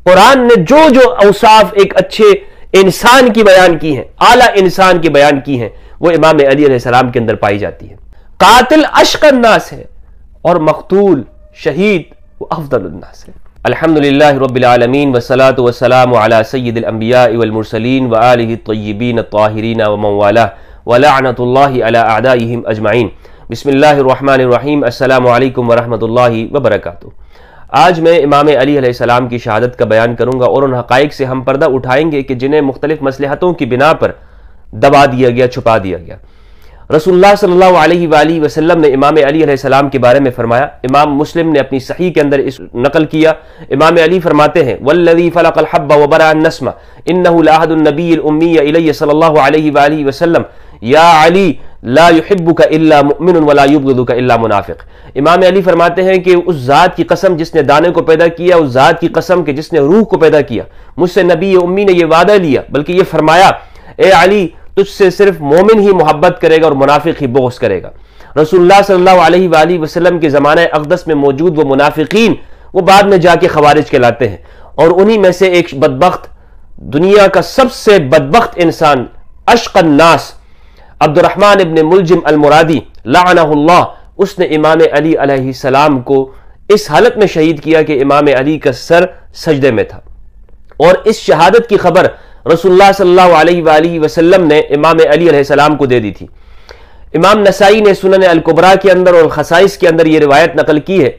قرآن نے جو جو اوصاف ایک اچھے انسان کی بیان کی ہیں، اعلیٰ انسان کی بیان کی ہیں، وہ امام علی علیہ السلام کے اندر پائی جاتی ہے۔ قاتل اشقى الناس ہے اور مقتول شہید وہ افضل الناس ہے۔ الحمدللہ رب العالمین والصلاة والسلام علی سید الانبیاء والمرسلین وآلہ الطیبین الطاہرین ومن والاه ولعنۃ اللہ علی اعدائہم اجمعین۔ بسم اللہ الرحمن الرحیم۔ السلام علیکم ورحمۃ اللہ وبرکاتہ۔ آج میں امام علی علیہ السلام کی شہادت کا بیان کروں گا اور ان حقائق سے ہم پردہ اٹھائیں گے کہ جنہیں مختلف مصلحتوں کی بنا پر دبا دیا گیا، چھپا دیا گیا۔ رسول اللہ صلی اللہ علیہ وآلہ وسلم نے امام علی علیہ السلام کے بارے میں فرمایا، امام مسلم نے اپنی صحیح کے اندر اس نقل کیا۔ امام علی فرماتے ہیں والذی فلق الحب وبرأ النسمہ انہ لعہد النبی الامی الی صلی اللہ علیہ وآلہ وسلم یا علی لا يحبک الا مؤمن ولا یبغضک الا منافق۔ امام علی فرماتے ہیں کہ اس ذات کی قسم جس نے دانے کو پیدا کیا، اس ذات کی قسم کہ جس نے روح کو پیدا کیا، مجھ سے نبی امی نے یہ وعدہ لیا، بلکہ یہ فرمایا اے علی تجھ سے صرف مومن ہی محبت کرے گا اور منافق ہی بغض کرے گا۔ رسول اللہ صلی اللہ علیہ وآلہ وسلم کے زمانہ اقدس میں موجود وہ منافقین وہ بعد میں جا کے خوارج کہلاتے ہیں، اور انہی میں سے ایک بدبخت، دنیا کا سب سے بدبخت انسان، اشقى الناس، عبد الرحمن ابن ملجم المرادی لعنہ اللہ، اس نے امام علی علیہ السلام کو اس حالت میں شہید کیا کہ امام علی کا سر سجدے میں تھا، اور اس شہادت کی خبر رسول اللہ صلی اللہ علیہ وآلہ وسلم نے امام علی علیہ السلام کو دے دی تھی۔ امام نسائی نے سنن الکبریٰ کے اندر اور خصائص کے اندر یہ روایت نقل کی ہے،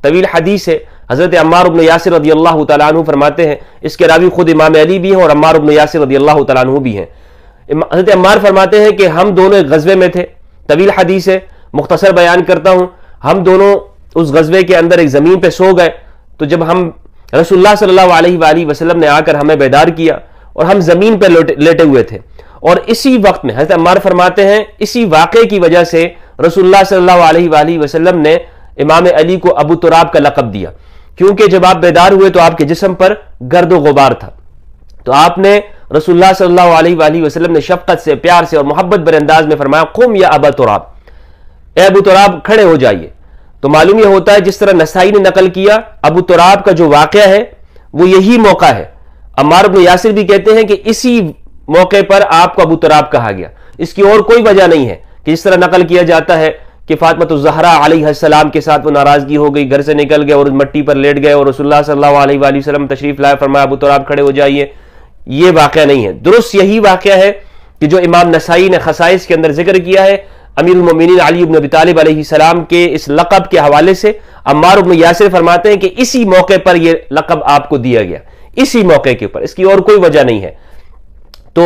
طویل حدیث ہے۔ حضرت عمار بن یاسر رضی اللہ تعالیٰ عنہ فرماتے ہیں، اس کے راوی خود امام علی بھی ہیں اور عمار بن یاسر رضی اللہ تعالیٰ عنہ بھی ہیں۔ حضرت عمار فرماتے ہیں کہ ہم دونوں ایک غزوے میں تھے، طویل حدیث ہے، مختصر بیان کرتا ہوں۔ ہم دونوں اس غزوے کے اندر ایک زمین پہ سو گئے، تو جب ہم رسول اللہ صلی اللہ علیہ وآلہ وسلم نے آ کر ہمیں بیدار کیا اور ہم زمین پہ لیٹے ہوئے تھے، اور اسی وقت میں حضرت عمار فرماتے ہیں اسی واقعے کی وجہ سے رسول اللہ صلی اللہ علیہ وآلہ وسلم نے امام علی کو ابو تراب کا لقب دیا، کیونکہ جب آپ بیدار ہوئے تو آپ کے جسم پر گرد و غبار تھا، تو آپ نے رسول اللہ صلی اللہ علیہ وآلہ وسلم نے شفقت سے، پیار سے اور محبت بھرے انداز میں فرمایا قم یا ابا تراب، اے ابو تراب کھڑے ہو جائیے۔ تو معلوم یہ ہوتا ہے جس طرح نسائی نے نقل کیا، ابو تراب کا جو واقعہ ہے وہ یہی موقع ہے۔ عمار بن یاسر بھی کہتے ہیں کہ اسی موقع پر آپ کو ابو تراب کہا گیا، اس کی اور کوئی وجہ نہیں ہے کہ جس طرح نقل کیا جاتا ہے کہ فاطمۃ الزہرا علیہ السلام کے ساتھ وہ ناراضگی ہو گئی، گھر سے نکل گئے اور مٹی پر لیٹ گئے، اور رسول اللہ صلی اللہ علیہ وآلہ وسلم تشریف لائے، فرمایا ابو تراب کھڑے ہو جائیے۔ یہ واقعہ نہیں ہے، درست یہی واقعہ ہے کہ جو امام نسائی نے خصائص کے اندر ذکر کیا ہے۔ امیر المومنین علی بن ابی طالب علیہ السلام کے اس لقب کے حوالے سے عمار بن یاسر فرماتے ہیں کہ اسی موقع پر یہ لقب آپ کو دیا گیا، اسی موقع کے اوپر، اس کی اور کوئی وجہ نہیں ہے۔ تو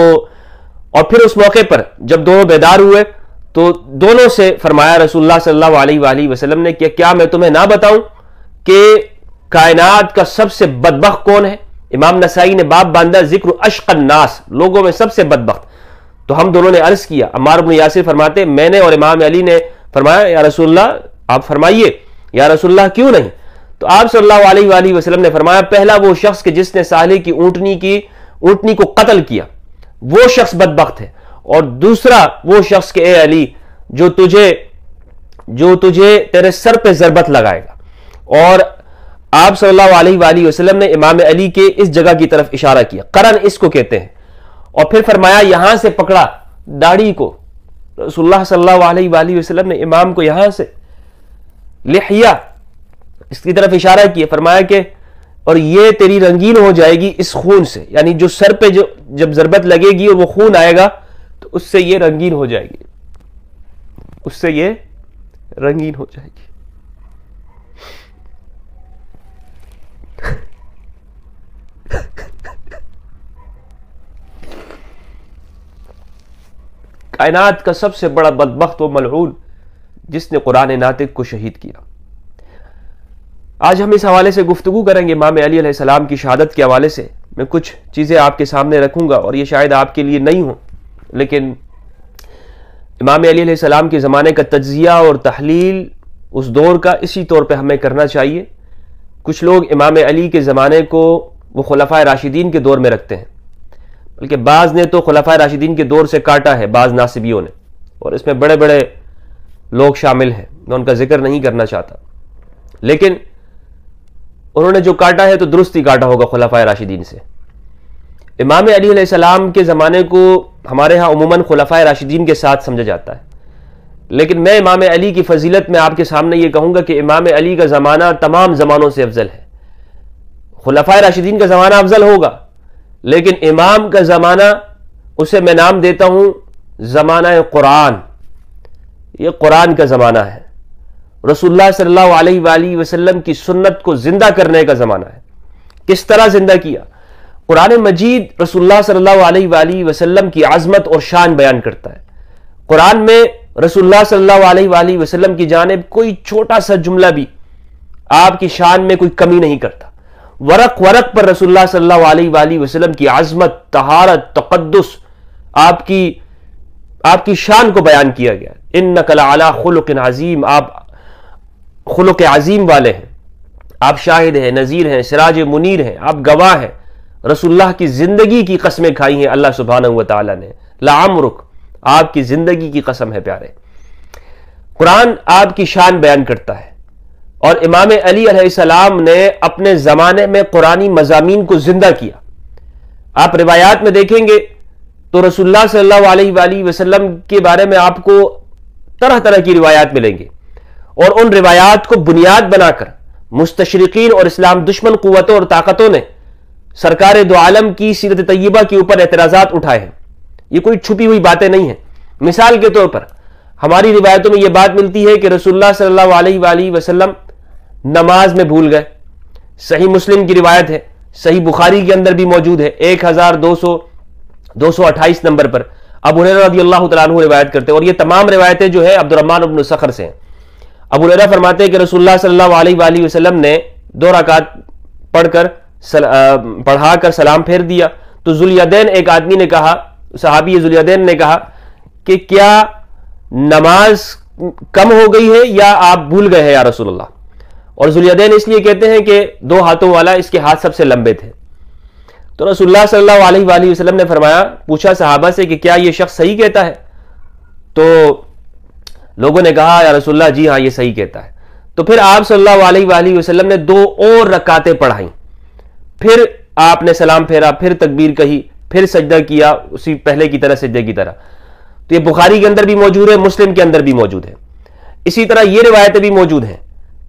اور پھر اس موقع پر جب دونوں بیدار ہوئے تو دونوں سے فرمایا رسول اللہ صلی اللہ علیہ وآلہ وسلم نے کہ کیا میں تمہیں نہ بتاؤں کہ کائنات کا سب سے بدبخت کون ہے؟ امام نسائی نے باب باندھا ذکر اشقى الناس، لوگوں میں سب سے بدبخت۔ تو ہم دونوں نے عرض کیا، عمار بن یاسر فرماتے میں نے اور امام علی نے فرمایا یا رسول اللہ آپ فرمائیے، یا رسول اللہ کیوں نہیں؟ تو آپ صلی اللہ علیہ وآلہ وسلم نے فرمایا پہلا وہ شخص کہ جس نے صالح کی اونٹنی کو قتل کیا، وہ شخص بدبخت ہے، اور دوسرا وہ شخص کہ اے علی جو تجھے تیرے سر پہ ضربت لگائے گا۔ اور آپ صلی اللہ علیہ وآلہ وسلم نے امام علی کے اس جگہ کی طرف اشارہ کیا، قرن اس کو کہتے ہیں، اور پھر فرمایا یہاں سے پکڑا داڑھی کو۔ رسول اللہ صلی اللہ علیہ وآلہ وسلم نے امام کو یہاں سے لحیہ اس کی طرف اشارہ کیا، فرمایا کہ اور یہ تیری رنگین ہو جائے گی اس خون سے، یعنی جو سر پہ جب ضربت لگے گی اور وہ خون آئے گا تو اس سے یہ رنگین ہو جائے گی، اس سے یہ رنگین ہو جائے گی۔ کائنات کا سب سے بڑا بدبخت و ملعون جس نے قرآن ناطق کو شہید کیا۔ آج ہم اس حوالے سے گفتگو کریں گے، امام علی علیہ السلام کی شہادت کے حوالے سے میں کچھ چیزیں آپ کے سامنے رکھوں گا، اور یہ شاید آپ کے لیے نہیں ہوں، لیکن امام علی علیہ السلام کے زمانے کا تجزیہ اور تحلیل اس دور کا اسی طور پہ ہمیں کرنا چاہیے۔ کچھ لوگ امام علی کے زمانے کو وہ خلفائے راشدین کے دور میں رکھتے ہیں، بلکہ بعض نے تو خلفائے راشدین کے دور سے کاٹا ہے، بعض ناصبیوں نے، اور اس میں بڑے بڑے لوگ شامل ہیں، میں ان کا ذکر نہیں کرنا چاہتا، لیکن انہوں نے جو کاٹا ہے تو درست ہی کاٹا ہوگا خلفائے راشدین سے۔ امام علی علیہ السلام کے زمانے کو ہمارے ہاں عموماً خلفائے راشدین کے ساتھ سمجھا جاتا ہے، لیکن میں امام علی کی فضیلت میں آپ کے سامنے یہ کہوں گا کہ امام علی کا زمانہ تمام زمانوں سے افضل ہے۔ خلفائے راشدین کا زمانہ افضل ہوگا، لیکن امام کا زمانہ، اسے میں نام دیتا ہوں زمانہ قرآن۔ یہ قرآن کا زمانہ ہے، رسول اللہ صلی اللہ علیہ وآلہ وسلم کی سنت کو زندہ کرنے کا زمانہ ہے۔ کس طرح زندہ کیا؟ قرآن مجید رسول اللہ صلی اللہ علیہ وآلہ وسلم کی عظمت اور شان بیان کرتا ہے۔ قرآن میں رسول اللہ صلی اللہ علیہ وآلہ وسلم کی جانب کوئی چھوٹا سا جملہ بھی آپ کی شان میں کوئی کمی نہیں کرتا۔ ورق ورق پر رسول اللہ صلی اللہ علیہ وآلہ وسلم کی عظمت، طہارت، تقدس، آپ کی شان کو بیان کیا گیا۔ انک لعلی خلق عظیم، آپ خلق عظیم والے ہیں، آپ شاہد ہیں، نذیر ہیں، سراج منیر ہیں، آپ گواہ ہیں۔ رسول اللہ کی زندگی کی قسمیں کھائی ہیں اللہ سبحانہ و تعالی نے۔ لعمرک، آپ کی زندگی کی قسم ہے پیارے۔ قرآن آپ کی شان بیان کرتا ہے، اور امام علی علیہ السلام نے اپنے زمانے میں قرآنی مضامین کو زندہ کیا۔ آپ روایات میں دیکھیں گے تو رسول اللہ صلی اللہ علیہ وآلہ وسلم کے بارے میں آپ کو طرح طرح کی روایات ملیں گے، اور ان روایات کو بنیاد بنا کر مستشرقین اور اسلام دشمن قوتوں اور طاقتوں نے سرکار دو عالم کی سیرت طیبہ کے اوپر اعتراضات اٹھائے ہیں۔ یہ کوئی چھپی ہوئی باتیں نہیں ہیں۔ مثال کے طور پر ہماری روایتوں میں یہ بات ملتی ہے کہ رسول اللہ صلی اللہ علیہ وآلہ وسلم نماز میں بھول گئے۔ صحیح مسلم کی روایت ہے، صحیح بخاری کے اندر بھی موجود ہے، 1228 نمبر پر ابو ہریرہ رضی اللہ تعالیٰ عنہ روایت کرتے ہیں، اور یہ تمام روایتیں جو ہے عبد الرحمن بن صخر سے ہیں۔ ابو ہریرہ فرماتے ہیں کہ رسول اللہ صلی اللہ علیہ وآلہ وسلم نے 2 رکعت پڑھا کر سلام پھیر دیا، تو ذوالیدین ایک آدمی نے کہا، صحابی ذوالیدین نے کہا کہ کیا نماز کم ہو گئی ہے یا آپ بھول گئے ہیں یا رسول اللہ؟ اور ذوالیدین اس لیے کہتے ہیں کہ 2 ہاتھوں والا، اس کے ہاتھ سب سے لمبے تھے۔ تو رسول اللہ صلی اللہ علیہ وآلہ وسلم نے فرمایا، پوچھا صحابہ سے کہ کیا یہ شخص صحیح کہتا ہے؟ تو لوگوں نے کہا یا رسول اللہ جی ہاں یہ صحیح کہتا ہے۔ تو پھر آپ صلی اللہ علیہ وآلہ وسلم نے 2 اور رکعتیں پڑھائیں، پھر آپ نے سلام پھیرا، پھر تکبیر کہی، پھر سجدہ کیا اسی پہلے کی طرح، سجدے کی طرح۔ تو یہ بخاری کے اندر بھی موجود ہے، مسلم کے اندر بھی موجود ہے۔ اسی طرح یہ روایتیں بھی موجود ہیں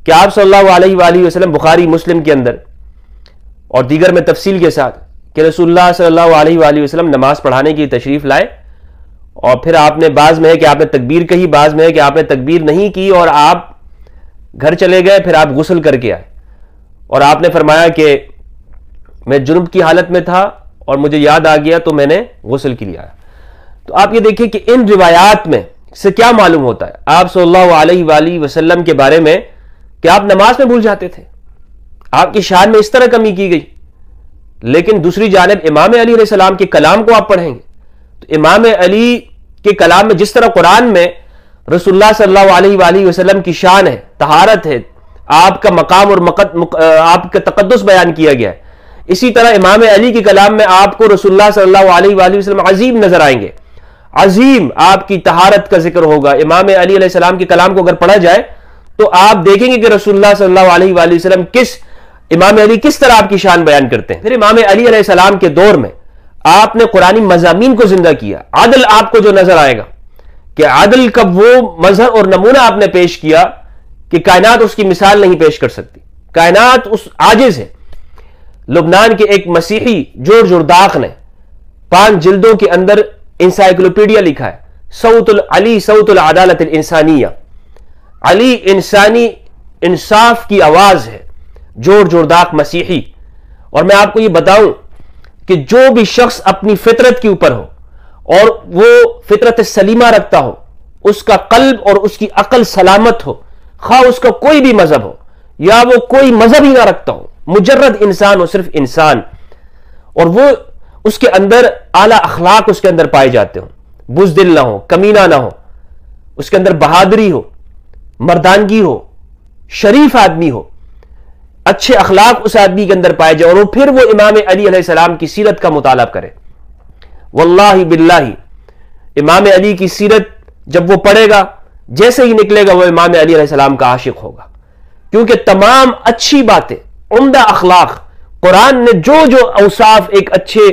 کہ آپ صلی اللہ علیہ وآلہ وسلم بخاری مسلم کے اندر اور دیگر میں تفصیل کے ساتھ کہ رسول اللہ صلی اللہ علیہ وآلہ وسلم نماز پڑھانے کی تشریف لائے، اور پھر آپ نے، بعض میں ہے کہ آپ نے تکبیر کہی، بعض میں ہے کہ آپ نے تکبیر نہیں کی اور آپ گھر چلے گئے، پھر آپ غسل کر کے آئے، اور آپ نے فرمایا کہ میں جنب کی حالت میں تھا اور مجھے یاد آ گیا تو میں نے غسل کے لیے آیا۔ تو آپ یہ دیکھیں کہ ان روایات میں سے کیا معلوم ہوتا ہے آپ صلی اللہ علیہ وآلہ وسلم کے بارے میں کہ آپ نماز میں بھول جاتے تھے، آپ کی شان میں اس طرح کمی کی گئی۔ لیکن دوسری جانب امام علی علیہ السلام کے کلام کو آپ پڑھیں گے تو امام علی کے کلام میں جس طرح قرآن میں رسول اللہ صلی اللہ علیہ وآلہ وسلم کی شان ہے، طہارت ہے، آپ کا مقام اور آپ کا تقدس بیان کیا گیا ہے، اسی طرح امام علی کے کلام میں آپ کو رسول اللہ صلی اللہ علیہ وآلہ وسلم عظیم نظر آئیں گے۔ عظیم، آپ کی طہارت کا ذکر ہوگا۔ امام علی علیہ السلام کے کلام کو اگر پڑھا جائے تو آپ دیکھیں گے کہ رسول اللہ صلی اللہ علیہ وآلہ وسلم امام علی کس طرح آپ کی شان بیان کرتے ہیں۔ پھر امام علی علیہ السلام کے دور میں آپ نے قرآنی مضامین کو زندہ کیا۔ عدل آپ کو جو نظر آئے گا کہ عدل کا وہ مظہر اور نمونہ آپ نے پیش کیا کہ کائنات اس کی مثال نہیں پیش کر سکتی، کائنات اس عاجز ہے۔ لبنان کے ایک مسیحی جورج ارداق نے 5 جلدوں کے اندر انسائکلوپیڈیا لکھا ہے، صوت علی صوت العدالت الانسانیہ، علی انسانی انصاف کی آواز ہے، جورج ارداق مسیحی۔ اور میں آپ کو یہ بتاؤں کہ جو بھی شخص اپنی فطرت کے اوپر ہو اور وہ فطرت سلیمہ رکھتا ہو، اس کا قلب اور اس کی عقل سلامت ہو، خواہ اس کا کوئی بھی مذہب ہو یا وہ کوئی مذہب ہی نہ رکھتا ہو، مجرد انسان ہو، صرف انسان، اور وہ اس کے اندر اعلیٰ اخلاق اس کے اندر پائے جاتے ہوں، بزدل نہ ہو، کمینہ نہ ہو، اس کے اندر بہادری ہو، مردانگی ہو، شریف آدمی ہو، اچھے اخلاق اس آدمی کے اندر پائے جائے، اور پھر وہ امام علی علیہ السلام کی سیرت کا مطالعہ کرے۔ واللہ باللہ امام علی کی سیرت جب وہ پڑھے گا، جیسے ہی نکلے گا وہ امام علی علیہ السلام کا عاشق ہوگا، کیونکہ تمام اچھی باتیں عمدہ اخلاق، قرآن نے جو جو اوصاف ایک اچھے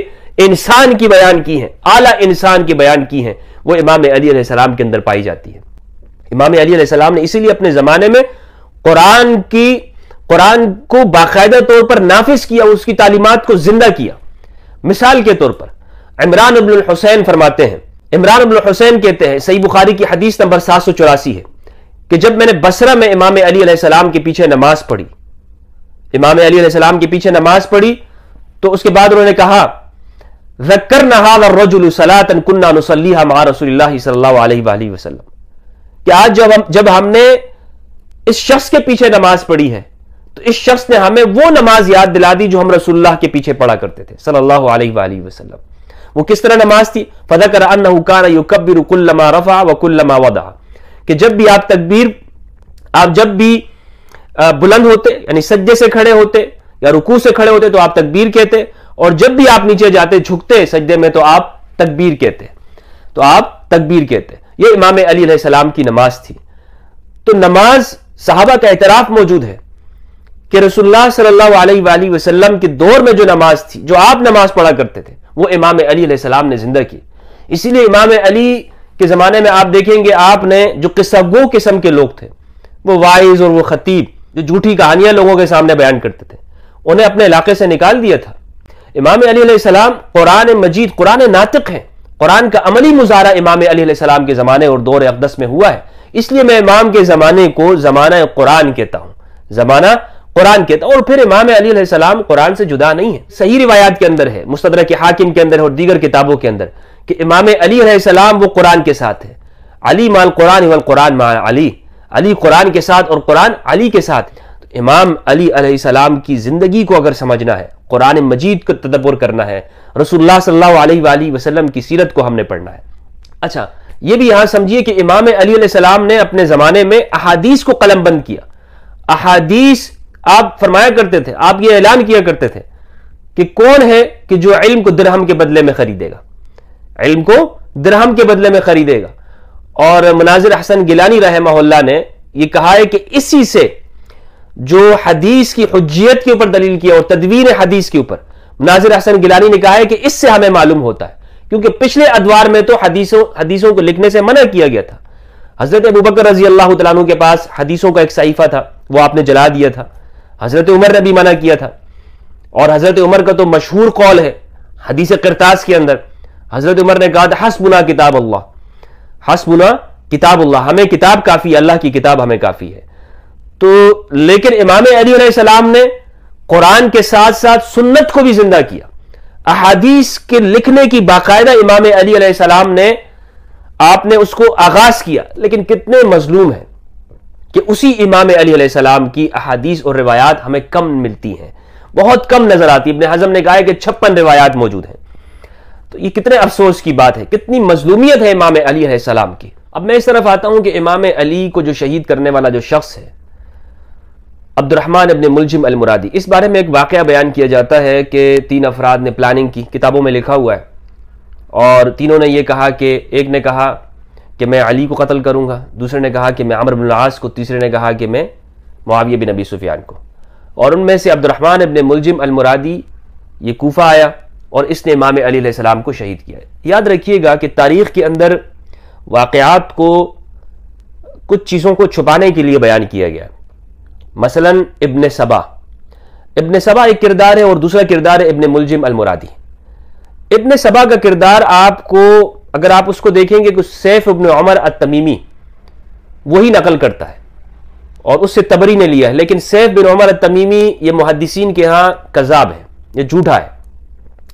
انسان کی بیان کی ہیں، اعلیٰ انسان کی بیان کی ہیں، وہ امام علی علیہ السلام کے اندر پائی جاتی ہے۔ امام علی علیہ السلام نے اسی لیے اپنے زمانے میں قرآن کو باقاعدہ طور پر نافذ کیا، اس کی تعلیمات کو زندہ کیا۔ مثال کے طور پر عمران ابن الحسین فرماتے ہیں، عمران ابن الحسین کہتے ہیں، صحیح بخاری کی حدیث نمبر 784 ہے کہ جب میں نے بصرہ میں امام علی علیہ السلام کے پیچھے نماز پڑھی، امام علی علیہ السلام کے پیچھے نماز پڑھی تو اس کے بعد انہوں نے کہا ذکرنا ھذا الرجل صلاۃ كنا نصلیھا مع رسول اللہ صلی اللہ علیہ وآلہ وسلم، کہ آج جب ہم نے اس شخص کے پیچھے نماز پڑھی ہے تو اس شخص نے ہمیں وہ نماز یاد دلا دی جو ہم رسول اللہ کے پیچھے پڑھا کرتے تھے صلی اللہ علیہ وآلہ وسلم۔ وہ کس طرح نماز تھی؟ فذکر انہ کان یکبر کلما رفع وکلما وضع، کہ جب بھی آپ جب بھی بلند ہوتے یعنی سجدے سے کھڑے ہوتے یا رکوع سے کھڑے ہوتے تو آپ تکبیر کہتے، اور جب بھی آپ نیچے جاتے جھکتے سجدے میں تو آپ تکبیر کہتے۔ یہ امام علی علیہ السلام کی نماز تھی۔ تو نماز صحابہ کا اعتراف موجود ہے کہ رسول اللہ صلی اللہ علیہ وآلہ وسلم کے دور میں جو نماز تھی، جو آپ نماز پڑھا کرتے تھے، وہ امام علی علیہ السلام نے زندہ کی۔ اسی لیے امام علی کے زمانے میں آپ دیکھیں گے آپ نے جو قصہ گو قسم کے لوگ تھے، وہ واعظ اور وہ خطیب جو جھوٹی کہانیاں لوگوں کے سامنے بیان کرتے تھے، انہیں اپنے علاقے سے نکال دیا تھا۔ امام علی علیہ السلام قرآن مجید، قرآن ناطق ہے، قرآن کا عملی مظاہرہ امام علی علیہ السلام کے زمانے اور دور اقدس میں ہوا ہے۔ اس لیے میں امام کے زمانے کو زمانہ قرآن کہتا ہوں، زمانہ قرآن کہتا ہوں۔ اور پھر امام علی علیہ السلام قرآن سے جدا نہیں ہے، صحیح روایات کے اندر ہے، مستدرک حاکم کے اندر ہے اور دیگر کتابوں کے اندر، کہ امام علی علیہ السلام وہ قرآن کے ساتھ ہے۔ علی مع القرآن والقرآن مع علی، علی قرآن کے ساتھ اور قرآن علی کے ساتھ۔ تو امام علی علیہ السلام کی زندگی کو اگر سمجھنا ہے، قرآن مجید کو تدبر کرنا ہے، رسول اللہ صلی اللہ علیہ وآلہ وسلم کی سیرت کو ہم نے پڑھنا ہے۔ اچھا، یہ بھی یہاں سمجھیے کہ امام علی علیہ السلام نے اپنے زمانے میں احادیث کو قلم بند کیا۔ احادیث آپ فرمایا کرتے تھے، آپ یہ اعلان کیا کرتے تھے کہ کون ہے کہ جو علم کو درہم کے بدلے میں خریدے گا، علم کو درہم کے بدلے میں خریدے گا۔ اور مناظر حسن گیلانی رحمہ اللہ نے یہ کہا ہے کہ اسی سے جو حدیث کی حجیت کے اوپر دلیل کیا اور تدوین حدیث کے اوپر، مناظر حسن گیلانی نے کہا ہے کہ اس سے ہمیں معلوم ہوتا ہے، کیونکہ پچھلے ادوار میں تو حدیثوں کو لکھنے سے منع کیا گیا تھا۔ حضرت ابوبکر رضی اللہ تعالیٰ عنہ کے پاس حدیثوں کا ایک صحیفہ تھا، وہ آپ نے جلا دیا تھا۔ حضرت عمر نے بھی منع کیا تھا، اور حضرت عمر کا تو مشہور قول ہے حدیث قرطاس کے اندر، حضرت عمر نے کہا تھا حسبنا کتاب اللہ، حسبنا کتاب اللہ، ہمیں کتاب کافی ہے، اللہ کی کتاب ہمیں کافی ہے۔ تو لیکن امام علی علیہ السلام نے قرآن کے ساتھ ساتھ سنت کو بھی زندہ کیا، احادیث کے لکھنے کی باقاعدہ امام علی علیہ السلام نے آپ نے اس کو آغاز کیا۔ لیکن کتنے مظلوم ہیں کہ اسی امام علی علیہ السلام کی احادیث اور روایات ہمیں کم ملتی ہیں، بہت کم نظر آتی۔ ابن حزم نے کہا ہے کہ 56 روایات موجود ہیں۔ تو یہ کتنے افسوس کی بات ہے، کتنی مظلومیت ہے امام علی علیہ السلام کی۔ اب میں اس طرف آتا ہوں کہ امام علی کو جو شہید کرنے والا جو شخص ہے عبد الرحمن ابن ملجم المرادی، اس بارے میں ایک واقعہ بیان کیا جاتا ہے کہ 3 افراد نے پلاننگ کی، کتابوں میں لکھا ہوا ہے، اور تینوں نے یہ کہا کہ ایک نے کہا کہ میں علی کو قتل کروں گا، دوسرے نے کہا کہ میں عمرو بن العاص کو، تیسرے نے کہا کہ میں معاویہ بن ابی سفیان کو۔ اور ان میں سے عبد الرحمن ابن ملجم المرادی یہ کوفہ آیا اور اس نے امام علی علیہ السلام کو شہید کیا۔ یاد رکھیے گا کہ تاریخ کے اندر واقعات کو کچھ چیزوں کو چھپانے کے لیے بیان کیا گیا۔ مثلا ابن سبا ایک کردار ہے اور دوسرا کردار ہے ابن ملجم المرادی۔ ابن سبا کا کردار آپ کو اگر آپ اس کو دیکھیں گے کہ سیف ابن عمر التمیمی وہی نقل کرتا ہے اور اس سے طبری نے لیا ہے، لیکن سیف بن عمر التمیمی یہ محدثین کے ہاں کذاب ہے، یہ جھوٹا ہے۔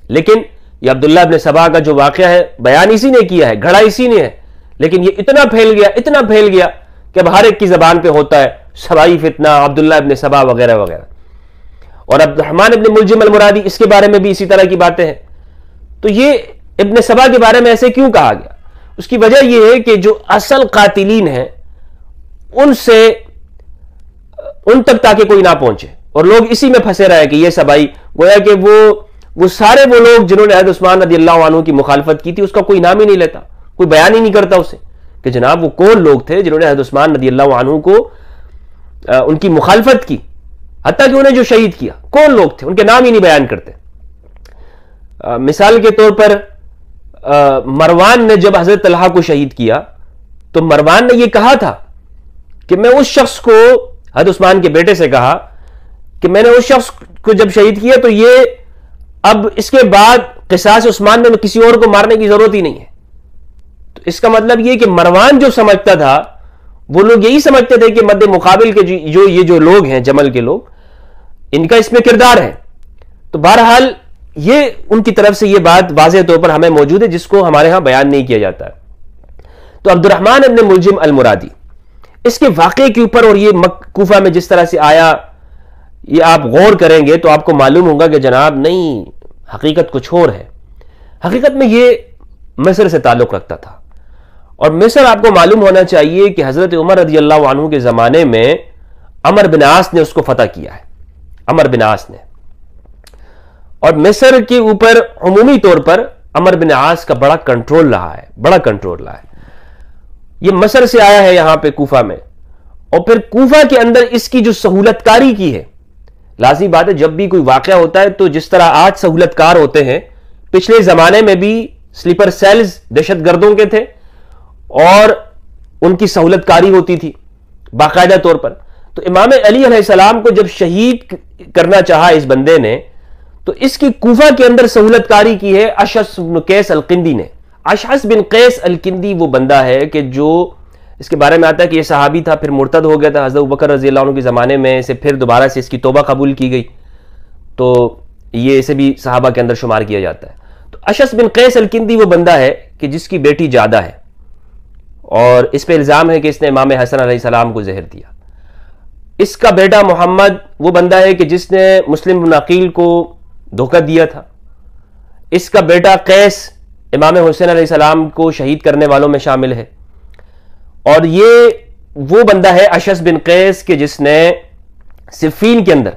لیکن یہ عبداللہ ابن سبا کا جو واقعہ ہے بیان اسی نے کیا ہے، گھڑا اسی نے ہے، لیکن یہ اتنا پھیل گیا کہ اب ہر ایک کی زبان پہ ہوتا ہے سبائی فتنہ، عبداللہ ابن سبا وغیرہ وغیرہ۔ اور عبد الرحمن ابن ملجم المرادی، اس کے بارے میں بھی اسی طرح کی باتیں ہیں۔ تو یہ ابن سبا کے بارے میں ایسے کیوں کہا گیا؟ اس کی وجہ یہ ہے کہ جو اصل قاتلین ہیں ان تک تاکہ کوئی نہ پہنچے، اور لوگ اسی میں پھنسے رہے کہ یہ سبائی، گویا کہ وہ سارے وہ لوگ جنہوں نے حضرت عثمان رضی اللہ عنہ کی مخالفت کی تھی اس کا کوئی نام ہی نہیں لیتا، کوئی بیان ہی نہیں کرتا اسے کہ جناب وہ کون لوگ تھے جنہوں نے حضرت عثمان رضی اللہ عنہ کو ان کی مخالفت کی۔ حتیٰ کہ انہیں جو شہید کیا کون لوگ تھے ان کے نام ہی نہیں بیان کرتے. مثال کے طور پر مروان نے جب حضرت طلحہ کو شہید کیا تو مروان نے یہ کہا تھا کہ میں اس شخص کو، حضرت عثمان کے بیٹے سے کہا کہ میں نے اس شخص کو جب شہید کیا تو یہ اب اس کے بعد قصاص عثمان میں کسی اور کو مارنے کی ضرورت ہی نہیں ہے. تو اس کا مطلب یہ کہ مروان جو سمجھتا تھا وہ لوگ یہی سمجھتے تھے کہ مد مقابل کے جو لوگ ہیں جمل کے لوگ، ان کا اس میں کردار ہے. تو بہرحال یہ ان کی طرف سے یہ بات واضح طور پر ہمیں موجود ہے جس کو ہمارے ہاں بیان نہیں کیا جاتا ہے. تو عبد الرحمن ابن ملجم المرادی اس کے واقعے کے اوپر اور یہ کوفہ میں جس طرح سے آیا، یہ آپ غور کریں گے تو آپ کو معلوم ہوگا کہ جناب نہیں، حقیقت کچھ اور ہے. حقیقت میں یہ مصر سے تعلق رکھتا تھا، اور مصر آپ کو معلوم ہونا چاہیے کہ حضرت عمر رضی اللہ عنہ کے زمانے میں عمر بن عاص نے اس کو فتح کیا ہے. عمر بن عاص نے، اور مصر کے اوپر عمومی طور پر عمر بن عاص کا بڑا کنٹرول رہا ہے، بڑا کنٹرول رہا ہے. یہ مصر سے آیا ہے یہاں پہ کوفہ میں، اور پھر کوفہ کے اندر اس کی جو سہولت کاری کی ہے. لازمی بات ہے جب بھی کوئی واقعہ ہوتا ہے تو جس طرح آج سہولت کار ہوتے ہیں، پچھلے زمانے میں بھی سلیپر سیلز دہشت گردوں کے تھے اور ان کی سہولت کاری ہوتی تھی باقاعدہ طور پر. تو امام علی علیہ السلام کو جب شہید کرنا چاہا اس بندے نے تو اس کی کوفہ کے اندر سہولت کاری کی ہے اشعث بن قیس الکندی نے. اشعث بن قیس الکندی وہ بندہ ہے کہ جو اس کے بارے میں آتا ہے کہ یہ صحابی تھا، پھر مرتد ہو گیا تھا حضرت ابوبکر رضی اللہ عنہ کے زمانے میں سے، پھر دوبارہ سے اس کی توبہ قبول کی گئی، تو یہ اسے بھی صحابہ کے اندر شمار کیا جاتا ہے. تو اشعث بن قیس الکندی وہ بندہ ہے کہ جس کی بیٹی جادہ ہے، اور اس پہ الزام ہے کہ اس نے امام حسن علیہ السلام کو زہر دیا. اس کا بیٹا محمد وہ بندہ ہے کہ جس نے مسلم بن عقیل کو دھوکہ دیا تھا. اس کا بیٹا قیس امام حسین علیہ السلام کو شہید کرنے والوں میں شامل ہے. اور یہ وہ بندہ ہے اشعث بن قیس کہ جس نے صفین کے اندر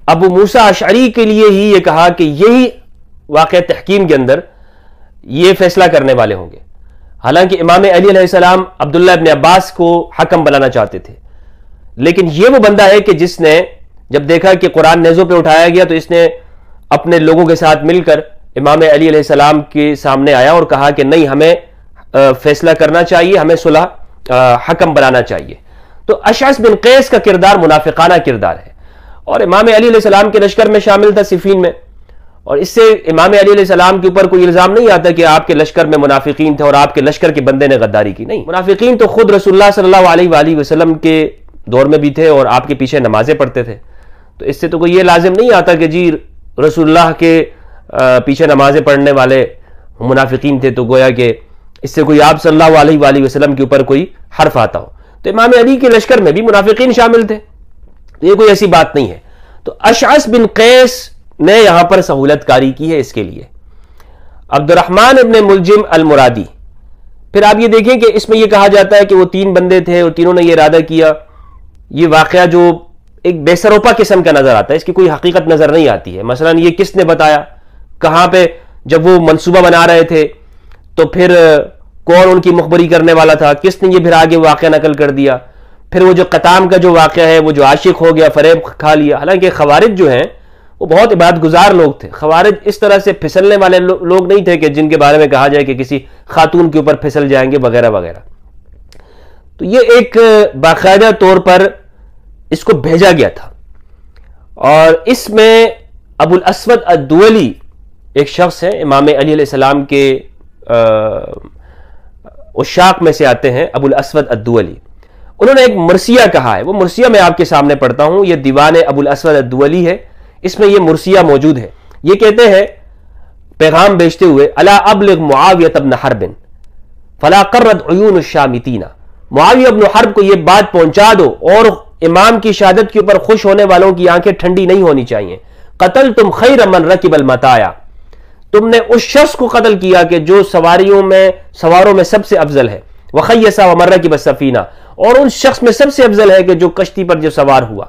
ابو موسیٰ اشعری کے لیے ہی یہ کہا کہ یہی واقعہ تحکیم کے اندر یہ فیصلہ کرنے والے ہوں گے. حالانکہ امام علی علیہ السلام عبداللہ ابن عباس کو حکم بنانا چاہتے تھے، لیکن یہ وہ بندہ ہے کہ جس نے جب دیکھا کہ قرآن نیزوں پہ اٹھایا گیا تو اس نے اپنے لوگوں کے ساتھ مل کر امام علی علیہ السلام کے سامنے آیا اور کہا کہ نہیں، ہمیں فیصلہ کرنا چاہیے، ہمیں صلح حکم بنانا چاہیے. تو اشعث بن قیس کا کردار منافقانہ کردار ہے، اور امام علی علیہ السلام کے لشکر میں شامل تھا صفین میں. اور اس سے امام علی علیہ السلام کے اوپر کوئی الزام نہیں آتا کہ آپ کے لشکر میں منافقین تھے اور آپ کے لشکر کے بندے نے غداری کی. نہیں، منافقین تو خود رسول اللہ صلی اللہ علیہ وآلہ وسلم کے دور میں بھی تھے اور آپ کے پیچھے نمازیں پڑھتے تھے. تو اس سے تو کوئی یہ لازم نہیں آتا کہ جی رسول اللہ کے پیچھے نمازیں پڑھنے والے منافقین تھے تو گویا کہ اس سے کوئی آپ صلی اللہ علیہ وآلہ وسلم کے اوپر کوئی حرف آتا ہو. تو امام علی کے لشکر میں بھی منافقین شامل تھے، یہ کوئی ایسی بات نہیں ہے. تو اشعث بن قیس نے یہاں پر سہولت کاری کی ہے اس کے لیے. عبد الرحمن ابن ملجم المرادی، پھر آپ یہ دیکھیں کہ اس میں یہ کہا جاتا ہے کہ وہ 3 بندے تھے اور تینوں نے یہ ارادہ کیا. یہ واقعہ جو ایک بے سروپا قسم کا نظر آتا ہے، اس کی کوئی حقیقت نظر نہیں آتی ہے. مثلا یہ کس نے بتایا، کہاں پہ جب وہ منصوبہ بنا رہے تھے تو پھر کون ان کی مخبری کرنے والا تھا، کس نے یہ پھر آگے واقعہ نقل کر دیا. پھر وہ جو قطام کا جو واقعہ ہے، وہ جو عاشق ہو گیا، فریب کھا لیا. حالانکہ خوارج جو ہیں وہ بہت عبادت گزار لوگ تھے. خوارج اس طرح سے پھسلنے والے لوگ نہیں تھے کہ جن کے بارے میں کہا جائے کہ کسی خاتون کے اوپر پھسل جائیں گے وغیرہ وغیرہ. تو یہ ایک باقاعدہ طور پر اس کو بھیجا گیا تھا، اور اس میں ابو الاسود الدولی ایک شخص ہے، امام علی علیہ السلام کے عشاق میں سے آتے ہیں، ابو الاسود الدولی. انہوں نے ایک مرثیہ کہا ہے، وہ مرثیہ میں آپ کے سامنے پڑھتا ہوں. یہ دیوان ابو الاسود الدولی ہے، اس میں یہ مرثیہ موجود ہے. یہ کہتے ہیں پیغام بیچتے ہوئے، الا ابلغ معاویہ بن حرب فلا قرت عیون الشامتین. معاویہ بن حرب کو یہ بات پہنچا دو اور امام کی شہادت کے اوپر خوش ہونے والوں کی آنکھیں ٹھنڈی نہیں ہونی چاہیے. قتلتم خیر من رکب المتاع، تم نے اس شخص کو قتل کیا کہ جو سواروں میں سب سے افضل ہے. وخیس ومن رکب السفینہ، اور ان شخص میں سب سے افضل ہے کہ جو کشتی پر جو سوار ہوا.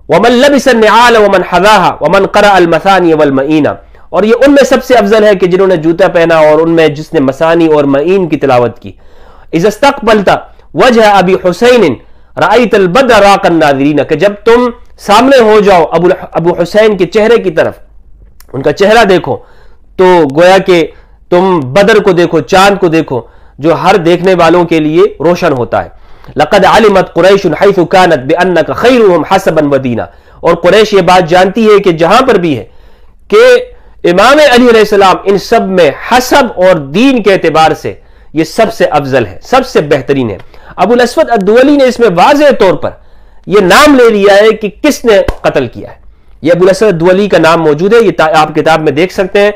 ومن لبس النعال ومن حذاها ومن قرأ المثانی والمعین، اور یہ ان میں سب سے افضل ہے کہ جنہوں نے جوتا پہنا اور ان میں جس نے مثانی اور معین کی تلاوت کی. اذا استقبلت وجہ ابی حسین رأیت البدر راق الناظرین، کہ جب تم سامنے ہو جاؤ ابو حسین کے چہرے کی طرف، ان کا چہرہ دیکھو تو گویا کہ تم بدر کو دیکھو، چاند کو دیکھو جو ہر دیکھنے والوں کے لیے روشن ہوتا ہے۔ لقد علمت قریش حیث كانت بانک خیرهم حسبا ودینا، اور قریش یہ بات جانتی ہے کہ جہاں پر بھی ہے کہ امام علی علیہ السلام ان سب میں حسب اور دین کے اعتبار سے یہ سب سے افضل ہے، سب سے بہترین ہے۔ ابو الاسود الدولی نے اس میں واضح طور پر یہ نام لے لیا ہے کہ کس نے قتل کیا ہے۔ یہ ابو الاسود الدولی کا نام موجود ہے، یہ آپ کتاب میں دیکھ سکتے ہیں،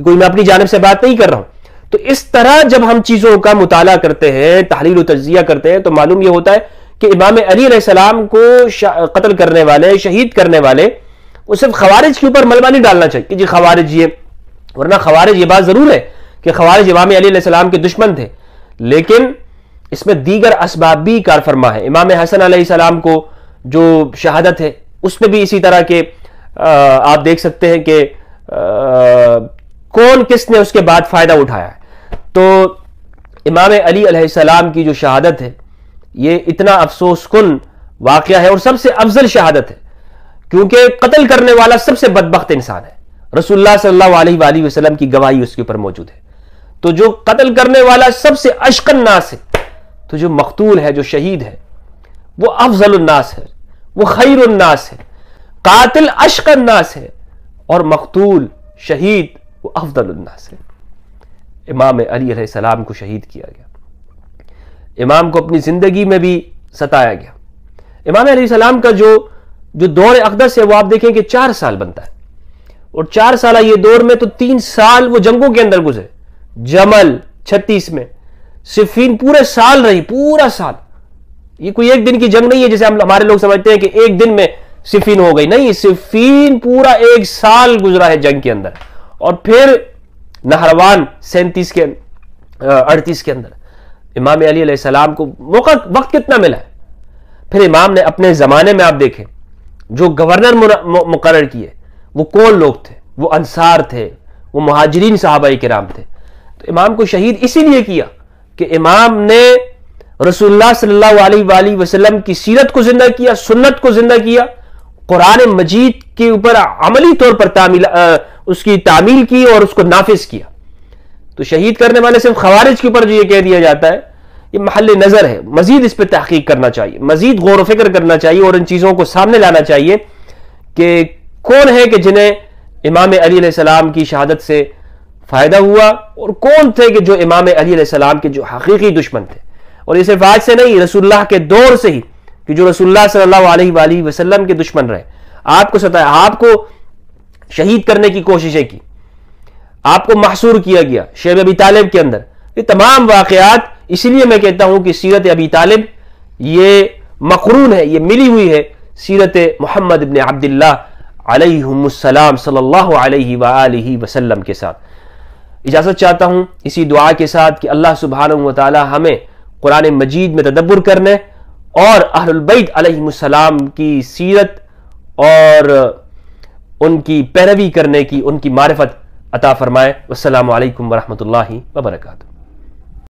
کوئی میں اپنی جانب سے بات نہیں کر رہا ہوں۔ تو اس طرح جب ہم چیزوں کا مطالعہ کرتے ہیں، تحلیل و تجزیہ کرتے ہیں، تو معلوم یہ ہوتا ہے کہ امام علی علیہ السلام کو قتل کرنے والے، شہید کرنے والے، وہ صرف خوارج کے اوپر ملبہ نہیں ڈالنا چاہیے کہ جی خوارج یہ، ورنہ خوارج یہ بات ضرور ہے کہ خوارج امام علی علیہ السلام کے دشمن تھے، لیکن اس میں دیگر اسباب بھی کار فرما ہے۔ امام حسن علیہ السلام کو جو شہادت ہے اس میں بھی اسی طرح کے آپ دیکھ سکتے ہیں کہ کون کس نے اس کے بعد فائدہ اٹھایا ہے۔ تو امام علی علیہ السلام کی جو شہادت ہے یہ اتنا افسوس کن واقعہ ہے اور سب سے افضل شہادت ہے، کیونکہ قتل کرنے والا سب سے بدبخت انسان ہے، رسول اللہ صلی اللہ علیہ وآلہ وسلم کی گواہی اس کے اوپر موجود ہے۔ تو جو قتل کرنے والا سب سے اشق الناس ہے، تو جو مقتول ہے، جو شہید ہے، وہ افضل الناس ہے، وہ خیر الناس ہے۔ قاتل اشق الناس ہے اور مقتول شہید وہ افضل الناس ہے۔ امام علی علیہ السلام کو شہید کیا گیا، امام کو اپنی زندگی میں بھی ستایا گیا۔ امام علیہ السلام کا جو دور اقدس ہے وہ آپ دیکھیں کہ 4 سال بنتا ہے، اور 4 سالہ یہ دور میں تو 3 سال وہ جنگوں کے اندر گزرے، جمل 36 میں، صفین پورے سال رہی، پورا سال۔ یہ کوئی ایک دن کی جنگ نہیں ہے جیسے ہمارے لوگ سمجھتے ہیں کہ ایک دن میں صفین ہو گئی، نہیں، صفین پورا 1 سال گزرا ہے جنگ کے اندر، اور پھر نہروان 37 کے 38 کے اندر امام علی علیہ السلام کو وقت کتنا ملا ہے۔ پھر امام نے اپنے زمانے میں آپ دیکھیں جو گورنر مقرر کیے وہ کون لوگ تھے؟ وہ انصار تھے، وہ مہاجرین صحابہ کرام تھے۔ تو امام کو شہید اسی لیے کیا کہ امام نے رسول اللہ صلی اللہ علیہ وآلہ وسلم کی سیرت کو زندہ کیا، سنت کو زندہ کیا، قرآن مجید کے اوپر عملی طور پر اس کی تعمیل کی اور اس کو نافذ کیا۔ تو شہید کرنے والے صرف خوارج کے اوپر جو یہ کہہ دیا جاتا ہے یہ محل نظر ہے، مزید اس پہ تحقیق کرنا چاہیے، مزید غور و فکر کرنا چاہیے، اور ان چیزوں کو سامنے لانا چاہیے کہ کون ہے کہ جنہیں امام علی علیہ السلام کی شہادت سے فائدہ ہوا، اور کون تھے کہ جو امام علی علیہ السلام کے جو حقیقی دشمن تھے۔ اور یہ صرف آج سے نہیں، رسول اللہ کے دور سے ہی کہ جو رسول اللہ صلی اللہ علیہ وآلہ وسلم کے دشمن رہے، آپ کو ستایا، آپ کو شہید کرنے کی کوششیں کی، آپ کو محصور کیا گیا شیب ابی طالب کے اندر۔ یہ تمام واقعات، اسی لیے میں کہتا ہوں کہ سیرت ابی طالب یہ مقرون ہے، یہ ملی ہوئی ہے سیرت محمد ابن عبداللہ علیہم السلام صلی اللہ علیہ وآلہ وسلم کے ساتھ۔ اجازت چاہتا ہوں اسی دعا کے ساتھ کہ اللہ سبحانہ وتعالی ہمیں قرآن مجید میں تدبر کرنے اور اہل البیت علیہم السلام کی سیرت اور ان کی پیروی کرنے کی، ان کی معرفت عطا فرمائے۔ والسلام علیکم ورحمۃ اللہ وبرکاتہ۔